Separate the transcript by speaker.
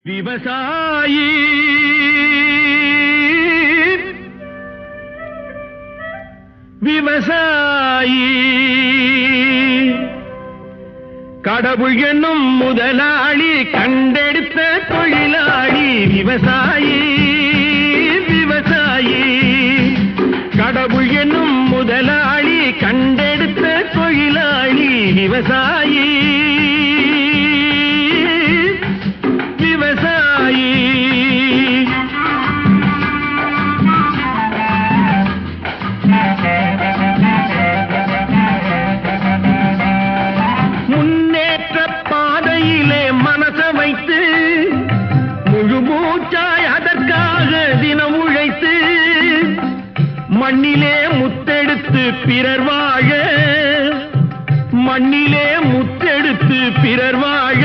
Speaker 1: விவசாயி விவசாயி கடவுள் என்னும் முதலாளி கண்டெடுத்த தொழிலாளி விவசாயி விவசாயி கடவுள் என்னும் முதலாளி கண்டெடுத்த தொழிலாளி விவசாயி விவசாயி முன்னேற்ற பாதையிலே மனச வைத்து முழு மூச்சாய் அதற்காக தினம் உழைத்து மண்ணிலே முத்தெடுத்து பிறர் வாழ மண்ணிலே முத்தெடுத்து பிறர் வாழ